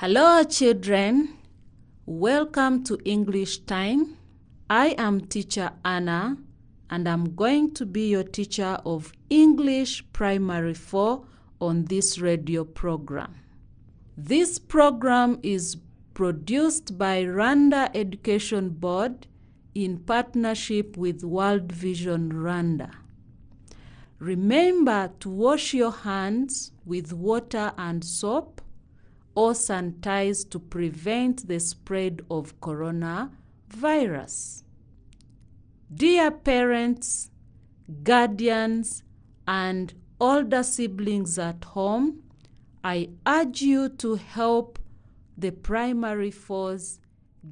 Hello children, welcome to English time. I am teacher Anna and I'm going to be your teacher of English Primary 4 on this radio program. This program is produced by Rwanda Education Board in partnership with World Vision Rwanda. Remember to wash your hands with water and soap or sanitize to prevent the spread of coronavirus. Dear parents, guardians, and older siblings at home, I urge you to help the primary fours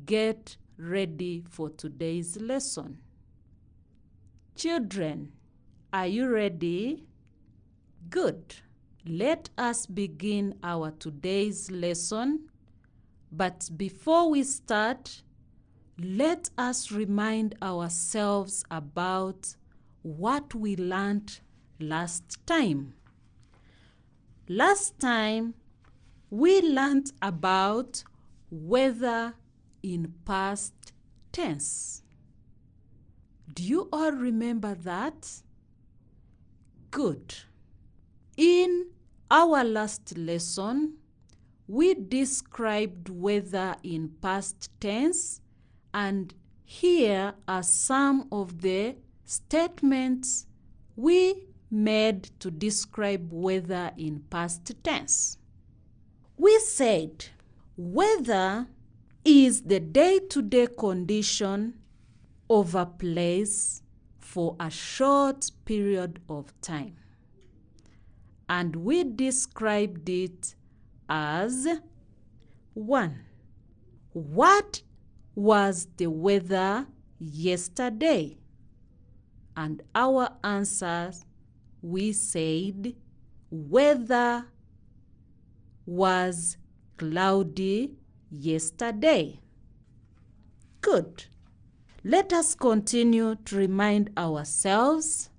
get ready for today's lesson. Children, are you ready? Good. Let us begin our today's lesson. But before we start, let us remind ourselves about what we learned last time. Last time, we learned about weather in past tense. Do you all remember that? Good. In our last lesson, we described weather in past tense, and here are some of the statements we made to describe weather in past tense. We said weather is the day-to-day condition of a place for a short period of time. And we described it as 1. What was the weather yesterday? And our answers, we said weather was cloudy yesterday. Good. Let us continue to remind ourselves,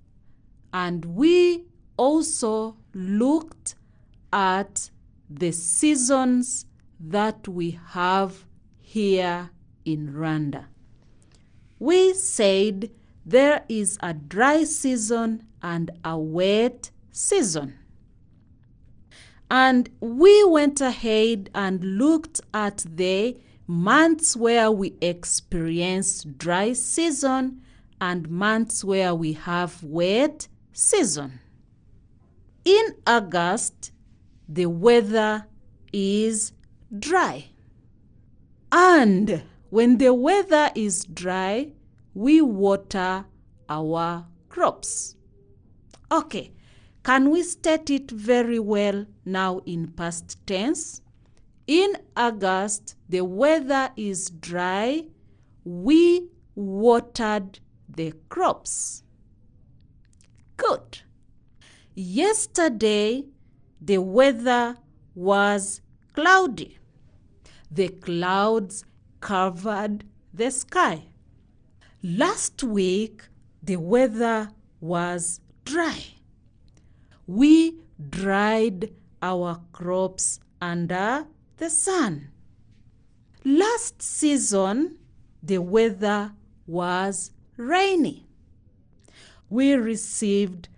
and we also looked at the seasons that we have here in Rwanda. We said there is a dry season and a wet season. And we went ahead and looked at the months where we experience dry season and months where we have wet season. In August, the weather is dry. And when the weather is dry, we water our crops. Okay, can we state it very well now in past tense? In August, the weather is dry. We watered the crops. Good. Yesterday, the weather was cloudy. The clouds covered the sky. Last week, the weather was dry. We dried our crops under the sun. Last season, the weather was rainy. We received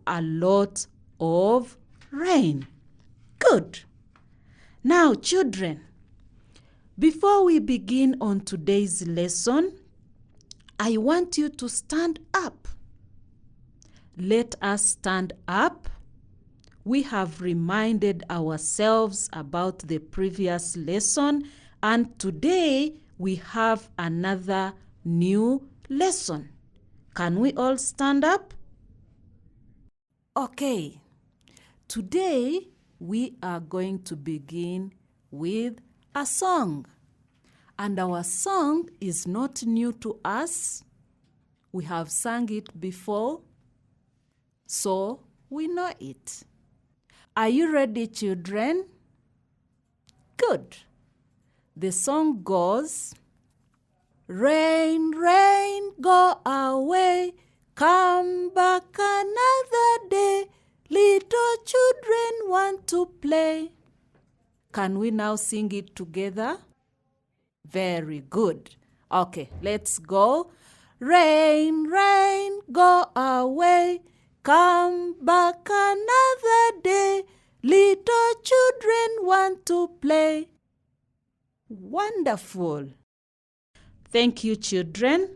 a lot of rain. Good. Now, children, before we begin on today's lesson, I want you to stand up. Let us stand up. We have reminded ourselves about the previous lesson, and today we have another new lesson. Can we all stand up? Okay. Today we are going to begin with a song. And our song is not new to us. We have sung it before, so we know it. Are you ready, children? Good. The song goes, rain, rain, go away, come back another day, little children want to play. Can we now sing it together? Very good. Okay, let's go. Rain, rain, go away. Come back another day. Little children want to play. Wonderful. Thank you, children.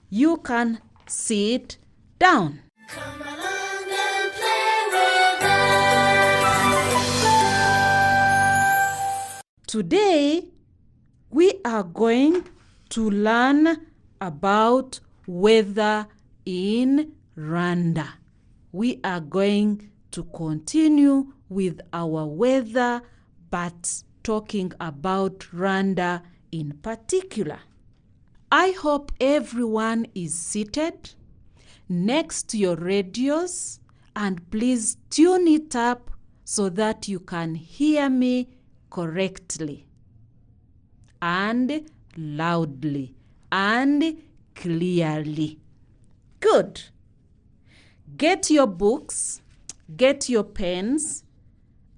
You can sit down. Come along and play with us. Today, we are going to learn about weather in Rwanda. We are going to continue with our weather, but talking about Rwanda in particular. I hope everyone is seated next to your radios, and please tune it up so that you can hear me correctly and loudly and clearly. Good. Get your books, get your pens,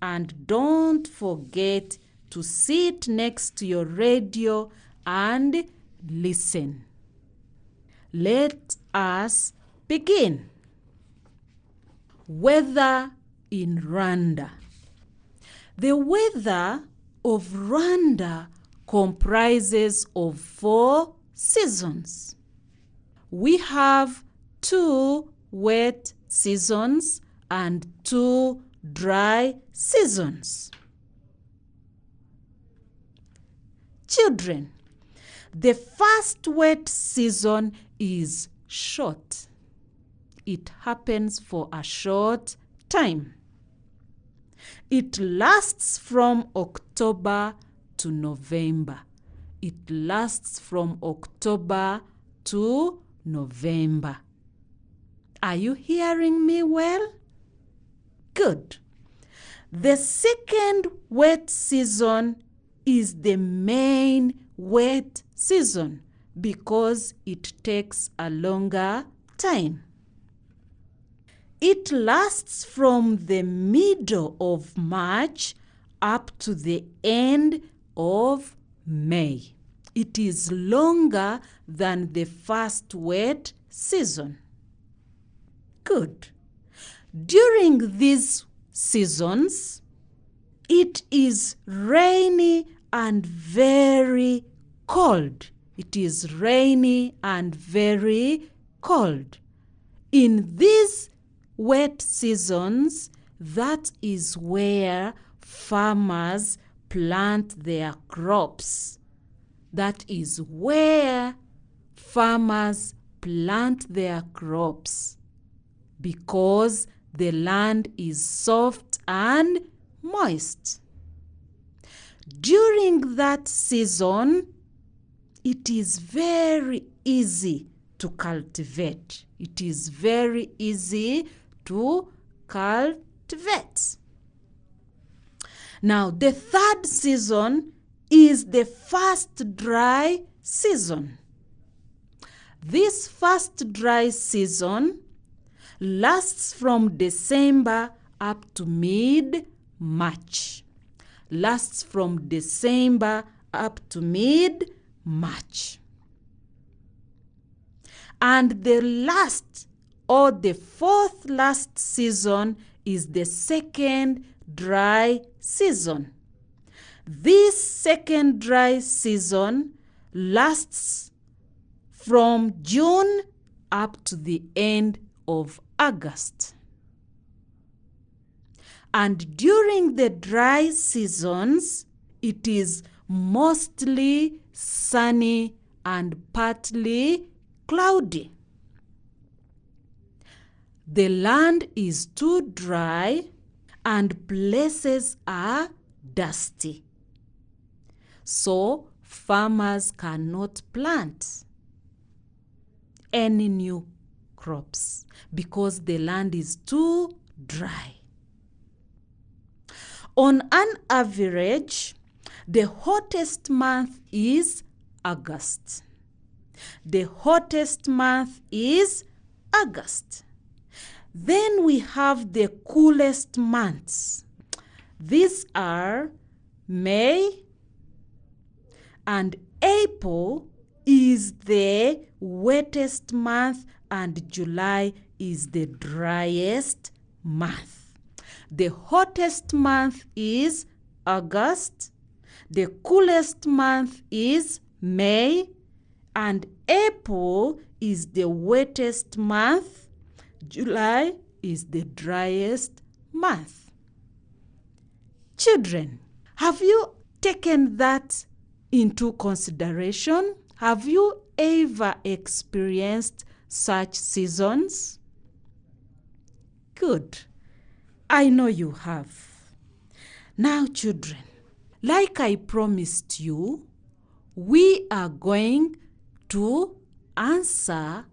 and don't forget to sit next to your radio and listen. Let us begin. Weather in Rwanda. The weather of Rwanda comprises of 4 seasons. We have 2 wet seasons and 2 dry seasons. Children, the first wet season is short. It happens for a short time. It lasts from October to November. It lasts from October to November. Are you hearing me well? Good. The second wet season is the main wet season because it takes a longer time. It lasts from the middle of March up to the end of May. It is longer than the first wet season. Good. During these seasons, it is rainy and very cold. It is rainy and very cold. In these wet seasons, that is where farmers plant their crops. That is where farmers plant their crops because the land is soft and moist. During that season, it is very easy to cultivate. It is very easy to cultivate. Now, the third season is the first dry season. This first dry season lasts from December up to mid-March. Lasts from December up to mid-March. And the last or the fourth last season is the second dry season. This second dry season lasts from June up to the end of August. And during the dry seasons, it is mostly sunny and partly cloudy. The land is too dry and places are dusty. So farmers cannot plant any new crops because the land is too dry. On an average, the hottest month is August. The hottest month is August. Then we have the coolest months. These are May, and April is the wettest month and July is the driest month. The hottest month is August, the coolest month is May, and April is the wettest month. July is the driest month. Children, have you taken that into consideration? Have you ever experienced such seasons? Good. I know you have. Now, children, like I promised you, we are going to answer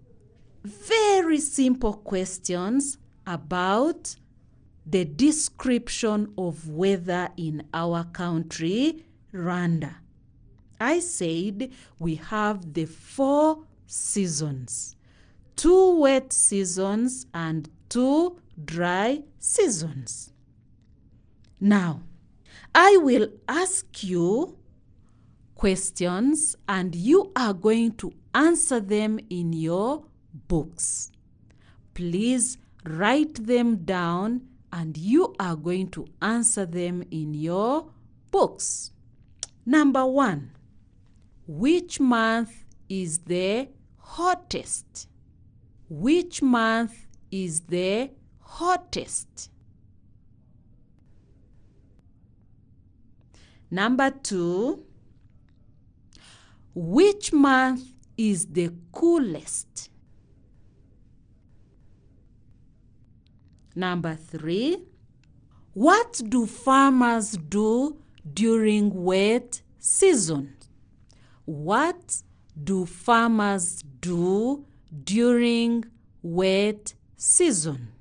very simple questions about the description of weather in our country, Rwanda. I said we have the 4 seasons, 2 wet seasons and 2 dry seasons. Now, I will ask you questions and you are going to answer them in your books. Please write them down and you are going to answer them in your books. Number 1. Which month is the hottest? Which month is the hottest? Number 2. Which month is the coolest? Number 3. What do farmers do during wet season? What do farmers do during wet season?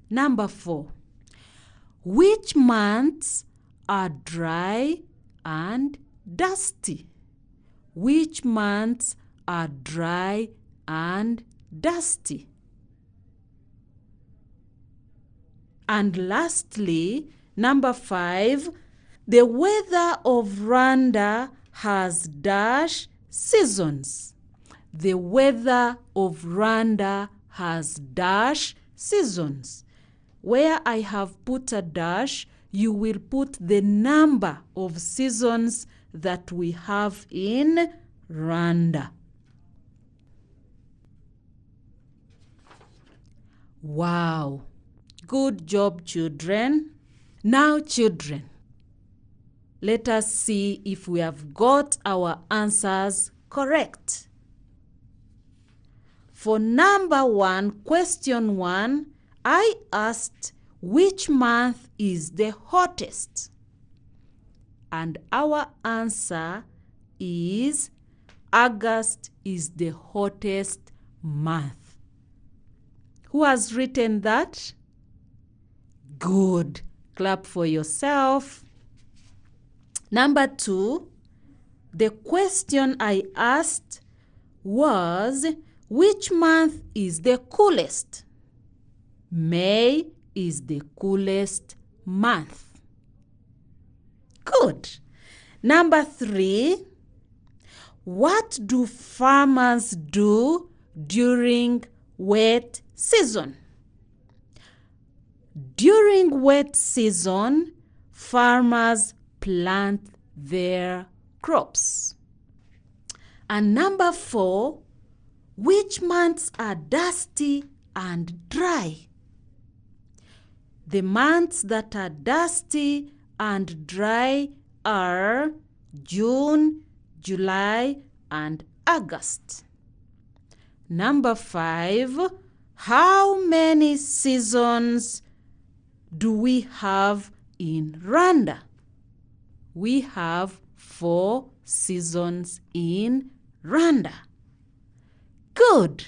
Number 4. Which months are dry and dusty? Which months are dry and dusty? And lastly, number 5, the weather of Rwanda has dash seasons. The weather of Rwanda has dash seasons. Where I have put a dash, you will put the number of seasons that we have in Rwanda. Wow! Good job, children. Now, children, let us see if we have got our answers correct. For number 1, question 1, I asked which month is the hottest? And our answer is August is the hottest month. Who has written that? Good. Clap for yourself. Number 2, the question I asked was, which month is the coolest? May is the coolest month. Good. Number 3, what do farmers do during wet season? During wet season, farmers plant their crops. And number 4, which months are dusty and dry? The months that are dusty and dry are June, July, and August. Number 5, how many seasons do we have in Rwanda? We have 4 seasons in Rwanda. Good.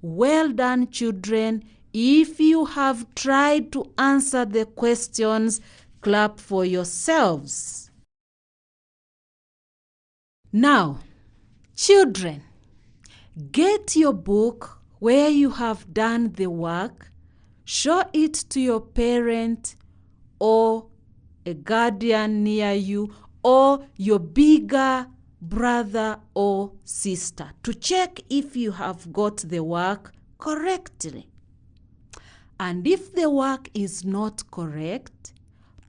Well done, children. If you have tried to answer the questions, clap for yourselves. Now, children, get your book where you have done the work, show it to your parent, or a guardian near you or your bigger brother or sister to check if you have got the work correctly. And if the work is not correct,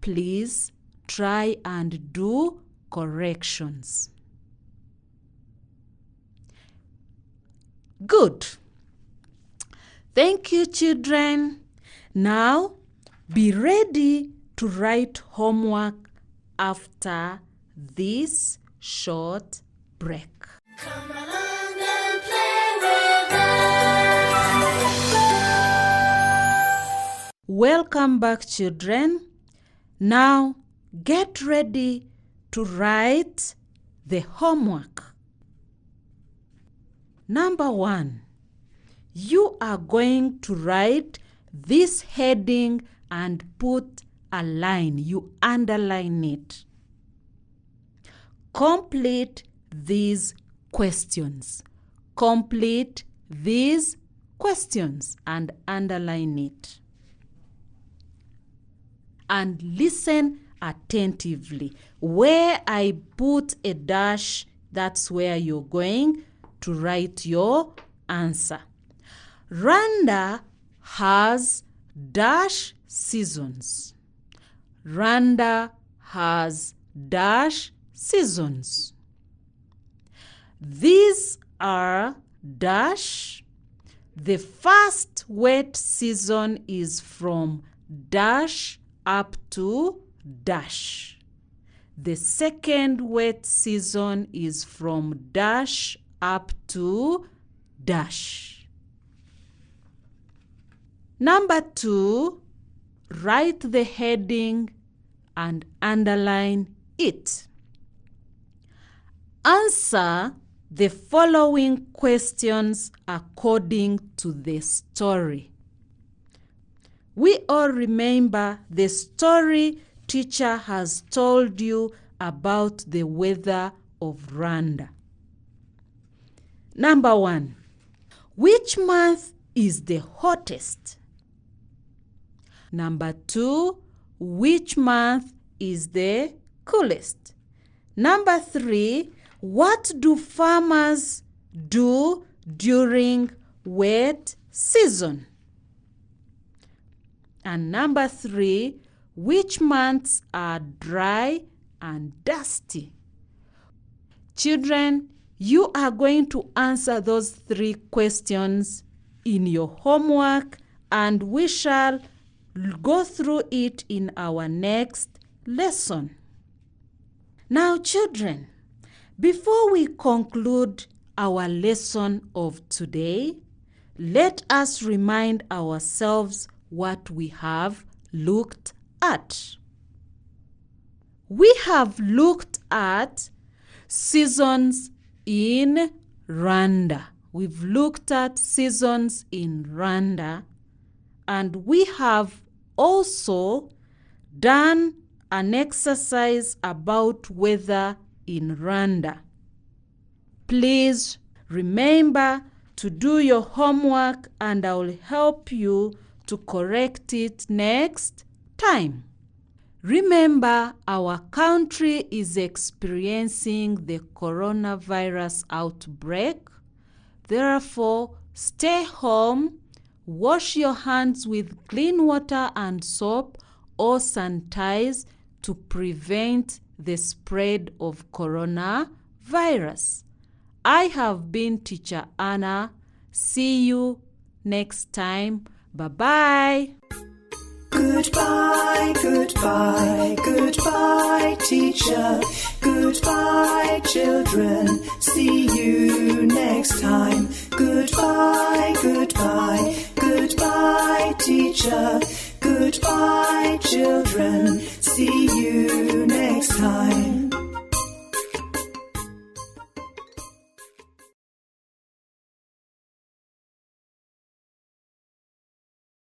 please try and do corrections. Good. Thank you, children. Now, be ready to write homework after this short break. Come along and play with us. Welcome back, children. Now, get ready to write the homework. Number 1, you are going to write this heading and put a line. You underline it. Complete these questions. Complete these questions and underline it. And listen attentively. Where I put a dash, that's where you're going to write your answer. Rwanda has dash seasons. Rwanda has dash seasons. These are dash. The first wet season is from dash up to dash. The second wet season is from dash up to dash. Number 2, write the heading and underline it. Answer the following questions according to the story. We all remember the story teacher has told you about the weather of Rwanda. Number 1, which month is the hottest? Number 2, which month is the coolest? Number 3, what do farmers do during wet season? And number 3, which months are dry and dusty? Children, you are going to answer those 3 questions in your homework, and we shall go through it in our next lesson. Now, children, before we conclude our lesson of today, let us remind ourselves what we have looked at. We have looked at seasons in Rwanda. We've looked at seasons in Rwanda, and we have also done an exercise about weather in Rwanda. Please remember to do your homework, and I will help you to correct it next time. Remember, our country is experiencing the coronavirus outbreak. Therefore, stay home, wash your hands with clean water and soap, or sanitize to prevent the spread of coronavirus. I have been Teacher Anna. See you next time. Bye-bye. Goodbye, goodbye, goodbye, teacher. Goodbye, children. See you next time. Goodbye, goodbye, goodbye, teacher.